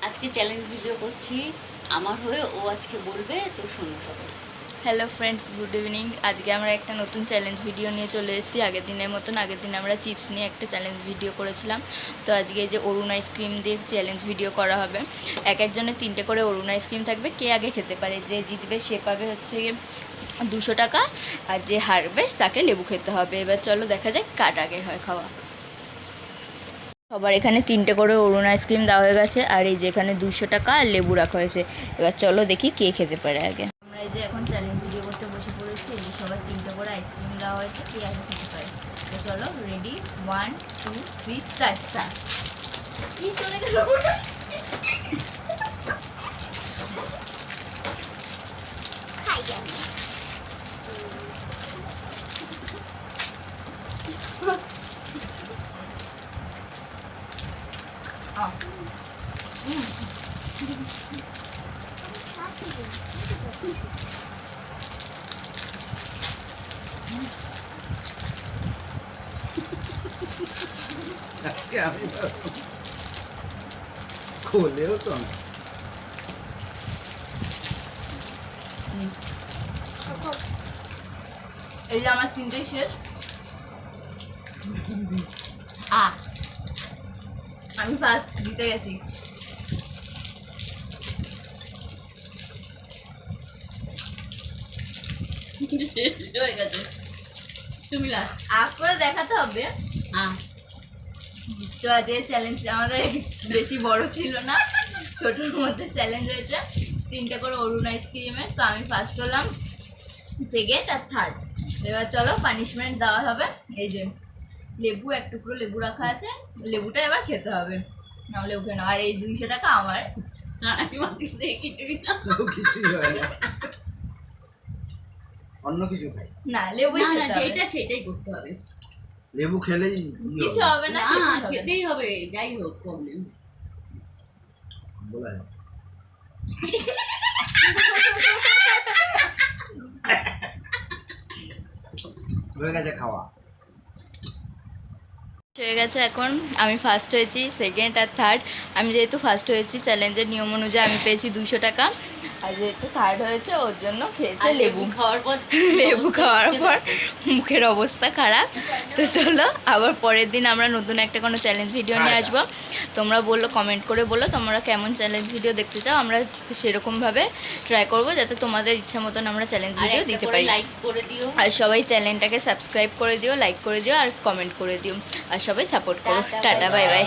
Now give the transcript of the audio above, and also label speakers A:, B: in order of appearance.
A: আজকে challenge video করছি আমার হয়ে, ও আজকে বলবে, তো শোনো সবাই।
B: Hello friends, good evening. আজকে আমরা একটা নতুন চ্যালেঞ্জ ভিডিও নিয়ে চলে এসেছি। আগের দিনের মতন আগের দিন আমরা চিপস নিয়ে একটা চ্যালেঞ্জ ভিডিও করেছিলাম। তো আজকে এই যে অরুণ আইসক্রিম দিয়ে চ্যালেঞ্জ ভিডিও করা হবে। এক একজনের 3টে করে অরুণ আইসক্রিম থাকবে। কে আগে খেতে পারে, যে জিতবে সে পাবে হচ্ছে গিয়ে 200 টাকা, আর যে হারবে তাকে লেবু খেতে হবে। এবার চলো দেখা যাক কার আগে হয় খাওয়া। সবার এখানে 3টে করে অরুণ আইসক্রিম দেওয়া হয়ে গেছে, আর এই যে এখানে 200 টাকা আর লেবু রাখা হয়েছে। এবার চলো দেখি কে খেতে পারে আগে। আমরা এই যে এখন চ্যালেঞ্জ ভিডিও করতে বসে পড়েছি। এই যে সবার 3টে করে আইসক্রিম দেওয়া হয়েছে, কে আগে খেতে পারে। তো চলো রেডি, 1 2 3 স্টার্ট। কি চলে গেল? খাই যাবে।
C: আজকে আমি খোলেও তো না।
B: এই যে আমার 3টেই শেষ। আমি ফার্স্ট জিতে গেছি।
A: শেষ হয়ে গেছে, তুমি লাস্ট।
B: আপ করে দেখাতে হবে।
A: হ্যাঁ,
B: তো আজ এই চ্যালেঞ্জ আমাদের বেশি বড় ছিল না, ছোটোর মধ্যে চ্যালেঞ্জ হয়েছে। 3টে করে অরুণ আইসক্রিমে। তো আমি ফার্স্ট হলাম, সেকেন্ড আর থার্ড। এবার চলো পানিশমেন্ট দেওয়া হবে। এই যে লেবু, এক টুকরো লেবু রাখা আছে, লেবুটা এবার খেতে হবে, নাহলে উঠে না। আর এই 200 টাকা আমার।
A: আমি মাঝে দিয়ে কিছুই না,
C: কিছুই হয় না, অন্য কিছু খাই
B: না, লেবুই
A: না না,
B: খেতে হবে।
A: যেটা সেটাই করতে হবে।
C: লেবু খেলেই
B: কিছু হবে না,
A: না,
B: খেতেই হবে।
A: খেতেই হবে, যাই হোক প্রবলেম।
C: বলা যায়। হয়ে গেছে খাওয়া।
B: হয়ে গেছে। এখন আমি ফার্স্ট হয়েছি, সেকেন্ড আর থার্ড। আমি যেহেতু ফার্স্ট হয়েছি, চ্যালেঞ্জের নিয়ম অনুযায়ী আমি পেয়েছি 200 টাকা। আর যেহেতু থার্ড হয়েছে, ওর জন্য খেয়েছে লেবু।
A: খাওয়ার পর
B: লেবু খাওয়ার পর মুখের অবস্থা খারাপ। তো চলো আবার পরের দিন আমরা নতুন একটা কোনো চ্যালেঞ্জ ভিডিও নিয়ে আসবো। তোমরা বললো, কমেন্ট করে বলো তোমরা কেমন চ্যালেঞ্জ ভিডিও দেখতে চাও। আমরা সেরকমভাবে ট্রাই করবো যাতে তোমাদের ইচ্ছা মতন আমরা চ্যালেঞ্জ ভিডিও দিতে পারি।
A: লাইক করে দিও,
B: আর সবাই চ্যানেলটাকে সাবস্ক্রাইব করে দিও, লাইক করে দিও আর কমেন্ট করে দিও। আর সবাই সাপোর্ট করো। Tata, bye bye.